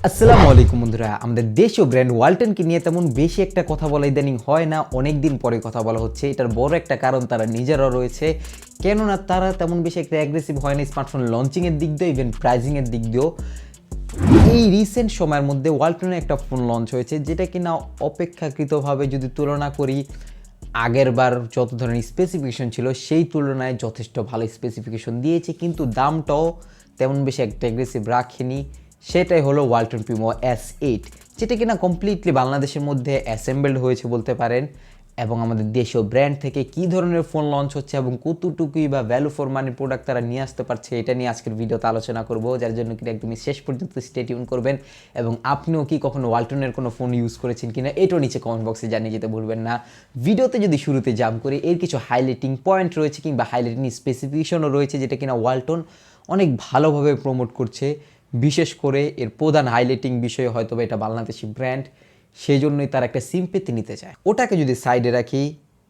আসসালামু আলাইকুম বন্ধুরা, আমাদের দেশীয় ব্র্যান্ড ওয়ালটনকে নিয়ে তেমন বেশি একটা কথা বলা ইদানিং হয় না, অনেক দিন পরে কথা বলা হচ্ছে। এটার বড় একটা কারণ তারা নিজেরাও রয়েছে, কেননা তারা তেমন বেশি একটা অ্যাগ্রেসিভ হয় না স্মার্টফোন লঞ্চিংয়ের দিক দিয়ে, ইভেন প্রাইজিংয়ের দিক দিয়েও। এই রিসেন্ট সময়ের মধ্যে ওয়ালটনের একটা ফোন লঞ্চ হয়েছে, যেটা কিনা অপেক্ষাকৃতভাবে যদি তুলনা করি আগের বার যত ধরনের স্পেসিফিকেশন ছিল সেই তুলনায় যথেষ্ট ভালো স্পেসিফিকেশন দিয়েছে, কিন্তু দামটাও তেমন বেশি একটা অ্যাগ্রেসিভ রাখেনি। সেটাই হলো ওয়ালটন প্রিমো S8, যেটা কিনা কমপ্লিটলি বাংলাদেশের মধ্যে অ্যাসেম্বলড হয়েছে বলতে পারেন। এবং আমাদের দেশীয় ব্র্যান্ড থেকে কী ধরনের ফোন লঞ্চ হচ্ছে এবং কতটুকুই বা ভ্যালু ফর মানি প্রোডাক্ট তারা নিয়ে আসতে পারছে, এটা নিয়ে আজকের ভিডিওতে আলোচনা করব, যার জন্য কিনা একদমই শেষ পর্যন্ত স্টে টিউন করবেন। এবং আপনিও কি কখনো ওয়ালটনের কোনো ফোন ইউজ করেছেন কিনা এটাও নিচে কমেন্ট বক্সে জানিয়ে যেতে ভুলবেন না। ভিডিওতে যদি শুরুতে জাম্প করি, এর কিছু হাইলাইটিং পয়েন্ট রয়েছে কিংবা হাইলাইটিং স্পেসিফিকেশনও রয়েছে, যেটা কিনা ওয়ালটন অনেক ভালোভাবে প্রমোট করছে। বিশেষ করে এর প্রধান হাইলাইটিং বিষয় হয়তো এটা বাংলাদেশি ব্র্যান্ড, সেই জন্যই তার একটা সিম্পেথি নিতে চায়। ওটাকে যদি সাইডে রাখি,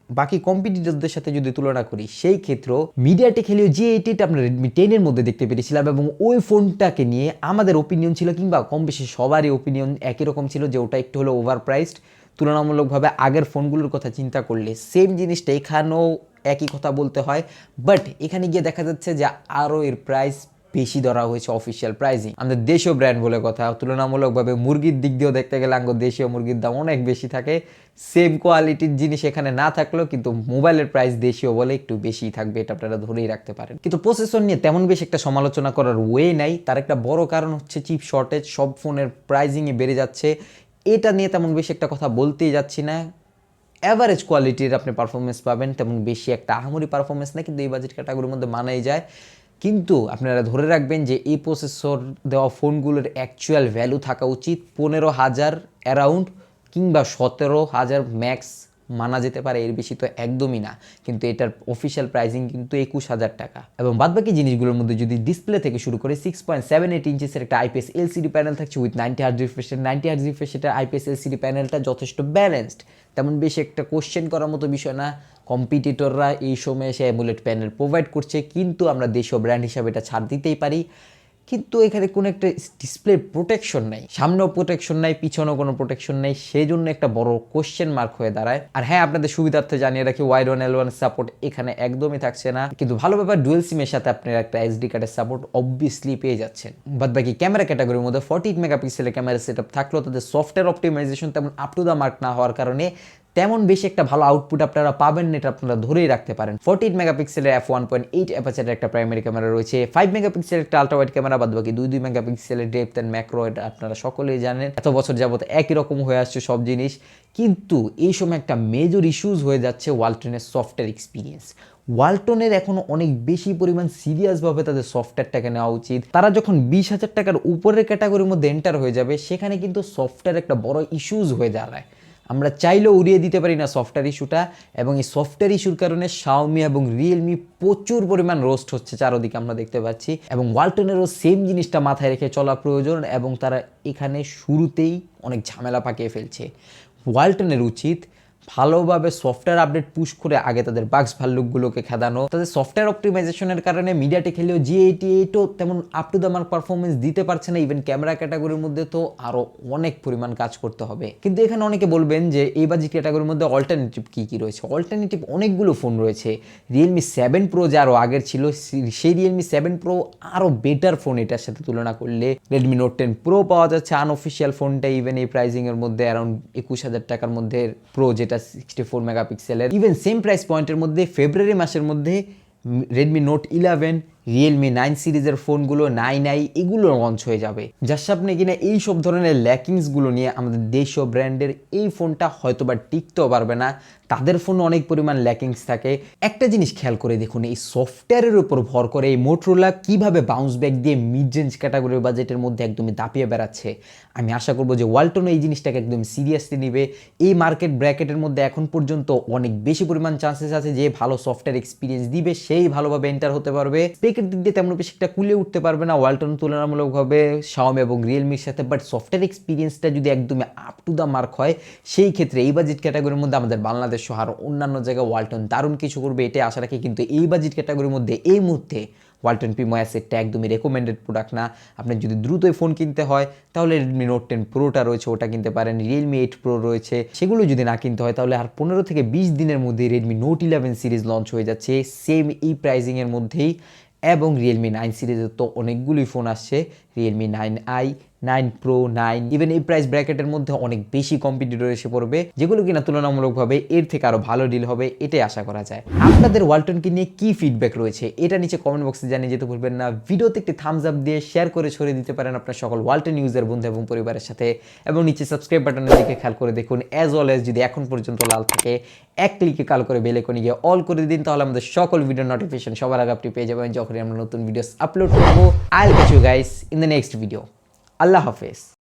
বাকি কম্পিটিটরদের সাথে যদি তুলনা করি, সেই ক্ষেত্রেও মিডিয়াটেক হেলিও G88 আমরা রেডমি 10-এর মধ্যে দেখতে পেরেছিলাম, এবং ওই ফোনটাকে নিয়ে আমাদের ওপিনিয়ন ছিল কিংবা কম বেশি সবারই ওপিনিয়ন একই রকম ছিল যে ওটা একটু হলো ওভার প্রাইসড। তুলনামূলকভাবে আগের ফোনগুলোর কথা চিন্তা করলে সেম জিনিসটা এখানেও একই কথা বলতে হয়, বাট এখানে গিয়ে দেখা যাচ্ছে যে আরও এর প্রাইস বেশি ধরা হয়েছে অফিসিয়াল প্রাইজিং। আমাদের দেশীয় ব্র্যান্ড বলে কথা, তুলনামূলকভাবে মুরগির দিক দিয়েও দেখতে গেলে আঙ্গ দেশীয় মুরগির দাম অনেক বেশি থাকে। সেম কোয়ালিটির জিনিস এখানে না থাকলেও কিন্তু মোবাইলের প্রাইস দেশীয় বলে একটু বেশি থাকবে, এটা আপনারা ধরেই রাখতে পারেন। কিন্তু প্রসেসর নিয়ে তেমন বেশি একটা সমালোচনা করার ওয়ে নাই, তার একটা বড় কারণ হচ্ছে চিপ শর্টেজ। সব ফোনের প্রাইজিংয়ে বেড়ে যাচ্ছে, এটা নিয়ে তেমন বেশি একটা কথা বলতেই যাচ্ছি না। অ্যাভারেজ কোয়ালিটির আপনি পারফরমেন্স পাবেন, তেমন বেশি একটা আহামরি পারফরমেন্স না, কিন্তু এই বাজেট ক্যাটাগরির মধ্যে মানাই যায়। কিন্তু আপনারা ধরে রাখবেন যে এই প্রসেসর দেওয়া ফোনগুলোর অ্যাকচুয়াল ভ্যালু থাকা উচিত 15,000 অ্যারাউন্ড কিংবা 17,000 ম্যাক্স মানা যেতে পারে, এর বেশি তো একদমই না। কিন্তু এটার অফিসিয়াল প্রাইসিং কিন্তু 21,000 টাকা। এবং বাদবাকি জিনিসগুলোর মধ্যে যদি ডিসপ্লে থেকে শুরু করে 6.78 ইঞ্চেসের একটা IPS LCD প্যানেল থাকছে উইথ 90 হার্জ রিফ্রেশের 90 হার্জ রিফ্রেশের IPS LCD প্যানেলটা যথেষ্ট ব্যালেন্সড, তেমন বেশি একটা কোশ্চেন করার মতো বিষয় না। কম্পিটিটররা এই সময়ে এসে অ্যামুলেট প্যানেল প্রোভাইড করছে, কিন্তু আমরা দেশীয় ব্র্যান্ড হিসাবে এটা ছাড় দিতেই পারি। কিন্তু এখানে কোনো একটা ডিসপ্লে প্রোটেকশন নাই, সামনেও প্রোটেকশন নাই, পিছনেও কোনো প্রোটেকশন নেই, সেই জন্য একটা বড় কোশ্চেন মার্ক হয়ে দাঁড়ায়। আর হ্যাঁ, আপনাদের সুবিধার্থে জানিয়ে রাখি, Y1L1 সাপোর্ট এখানে একদমই থাকছে না, কিন্তু ভালো ব্যাপার ডুয়েল সিমের সাথে আপনারা একটা SD কার্ডের সাপোর্ট অবভিয়াসলি পেয়ে যাচ্ছেন। বাদ বাকি ক্যামেরা ক্যাটাগরির মধ্যে 48 মেগাপিক্সেলের ক্যামেরা সেট আপ থাকলেও তাদের সফটওয়্যার অপটিমাইজেশন তেমন আপ টু দ্য মার্ক না হওয়ার কারণে তেমন বেশি একটা ভালো আউটপুট আপনারা পাবেন না, এটা আপনারা ধরেই রাখতে পারেন। 48 মেগাপিক্সেলের f1.8 অ্যাপারচারের একটা প্রাইমারি ক্যামেরা রয়েছে, 5 মেগাপিক্সেলের একটা আলট্রা ওয়াইড ক্যামেরা, বাদ বাকি 2 মেগাপিক্সেলের ডেপথ অ্যান্ড ম্যাক্রো। এটা আপনারা সকলেই জানেন, এত বছর যাবত একই রকম হয়ে আসছে সব জিনিস। কিন্তু এই সময় একটা মেজর ইস্যুজ হয়ে যাচ্ছে ওয়ালটনের সফটওয়্যার এক্সপিরিয়েন্স। ওয়ালটনের এখনো অনেক বেশি পরিমাণ সিরিয়াসভাবে তাদের সফটওয়্যারটাকে নেওয়া উচিত। তারা যখন 20,000 টাকার উপরের ক্যাটাগরির মধ্যে এন্টার হয়ে যাবে, সেখানে কিন্তু সফটওয়্যার একটা বড় ইস্যুজ হয়ে দাঁড়ায়। আমরা চাইলেও উড়িয়ে দিতে পারি না সফটওয়্যার ইস্যুটা, এবং এই সফটওয়্যার ইস্যুর কারণে শাওমি এবং রিয়েলমি প্রচুর পরিমাণ রোস্ট হচ্ছে চারদিকে আমরা দেখতে পাচ্ছি। এবং ওয়ালটনেরও সেম জিনিসটা মাথায় রেখে চলা প্রয়োজন, এবং তারা এখানে শুরুতেই অনেক ঝামেলা পাকিয়ে ফেলছে। ওয়ালটনের উচিত ভালোভাবে সফটওয়্যার আপডেট পুশ করে আগে তাদের বাগস ভাল্লুকগুলোকে খেদানো। তাদের সফটওয়্যার অপটিমাইজেশনের কারণে মিডিয়াটেক হেলিও G88ও তেমন up to the mark performance দিতে পারছে না, ইভেন ক্যামেরা ক্যাটাগরির মধ্যে তো আরও অনেক পরিমাণ কাজ করতে হবে। কিন্তু এখানে অনেকে বলবেন যে এই বাজেট ক্যাটাগরির মধ্যে অল্টারনেটিভ কী কী রয়েছে। অল্টারনেটিভ অনেকগুলো ফোন রয়েছে। রিয়েলমি 7 প্রো যা আরও আগের ছিল, সেই রিয়েলমি 7 প্রো আরও বেটার ফোন এটার সাথে তুলনা করলে। রেডমি নোট 10 প্রো পাওয়া যাচ্ছে আনঅফিসিয়াল ফোনটা, ইভেন এই প্রাইসিংয়ের মধ্যে অ্যারাউন্ড 21,000 টাকার মধ্যে প্রো, যেটা 64 মেগাপিক্সেলের। ইভেন সেম প্রাইস পয়েন্টের মধ্যে ফেব্রুয়ারি মাসের মধ্যে রেডমি নোট 11, রিয়েলমি 9 সিরিজের ফোনগুলো 9i এগুলো লঞ্চ হয়ে যাবে, যার সামনে কিনা এই সব ধরনের ল্যাকিংসগুলো নিয়ে আমাদের দেশীয় ব্র্যান্ডের এই ফোনটা হয়তোবা টিকতেও পারবে না। তাদের ফোনে অনেক পরিমাণ ল্যাকিংস থাকে। একটা জিনিস খেয়াল করে দেখুন, এই সফটওয়্যারের উপর ভর করে এই মোটরোলা কীভাবে বাউন্স ব্যাক দিয়ে মিড রেঞ্জ ক্যাটাগরির বাজেটের মধ্যে একদমই দাপিয়ে বেড়াচ্ছে। আমি আশা করবো যে ওয়ালটনও এই জিনিসটাকে একদম সিরিয়াসলি নেবে। এই মার্কেট ব্র্যাকেটের মধ্যে এখন পর্যন্ত অনেক বেশি পরিমাণ চান্সেস আছে যে ভালো সফটওয়্যার এক্সপিরিয়েন্স দিবে সেই ভালোভাবে এন্টার হতে পারবে। স্পেকের দিক দিয়ে তেমন বেশি একটা কুলে উঠতে পারবে না ওয়ালটন তুলনামূলকভাবে শাওমি এবং রিয়েলমির সাথে, বাট সফটওয়্যার এক্সপিরিয়েন্সটা যদি একদমই আপ টু দ্য মার্ক হয়, সেই ক্ষেত্রে এই বাজেট ক্যাটাগরির মধ্যে আমাদের বাংলাদেশ সহ আর অন্যান্য জায়গায় ওয়ালটন দারুণ কিছু করবে, এটাই আশা রাখি। কিন্তু এই বাজেট ক্যাটাগরির মধ্যে এই মুহূর্তে ওয়ালটন প্রিমো S8টা একদমই রেকমেন্ডেড প্রোডাক্ট না। আপনার যদি দ্রুতই ফোন কিনতে হয় তাহলে রেডমি নোট 10 প্রোটা রয়েছে, ওটা কিনতে পারেন। রিয়েলমি 8 প্রো রয়েছে, সেগুলো যদি না কিনতে হয় তাহলে আর 15 থেকে 20 দিনের মধ্যে রেডমি নোট 11 সিরিজ লঞ্চ হয়ে যাচ্ছে সেম এই প্রাইজিংয়ের মধ্যেই। এবং রিয়েলমি 9 সিরিজের তো অনেকগুলোই ফোন আসছে, রিয়েলমি 9i, 9 প্রো, 9, ইভেন এই প্রাইস ব্র্যাকেটের মধ্যে অনেক বেশি কম্পিটিটর এসে পড়বে, যেগুলো কিনা তুলনামূলকভাবে এর থেকে আরও ভালো ডিল হবে, এটাই আশা করা যায়। আপনাদের ওয়ালটনকে নিয়ে কি ফিডব্যাক রয়েছে এটা নিচে কমেন্ট বক্সে জানিয়ে যেতে ভুলবেন না। ভিডিওতে একটি থামস আপ দিয়ে শেয়ার করে ছড়িয়ে দিতে পারেন আপনার সকল ওয়ালটন ইউজার বন্ধু এবং পরিবারের সাথে, এবং নিচে সাবস্ক্রাইব বাটনের দিকে খেয়াল করে দেখুন। অ্যাজ ওয়েল অ্যাজ যদি এখন পর্যন্ত লাল থাকে এক ক্লিকে কাল করে বেল আইকনে গিয়ে অল করে দিন, তাহলে আমাদের সকল ভিডিও নোটিফিকেশন সবার আগে আপনি পেয়ে যাবেন যখনই আমরা নতুন ভিডিওস আপলোড করবো। I will catch you guys in the next video. আল্লাহ হাফেজ।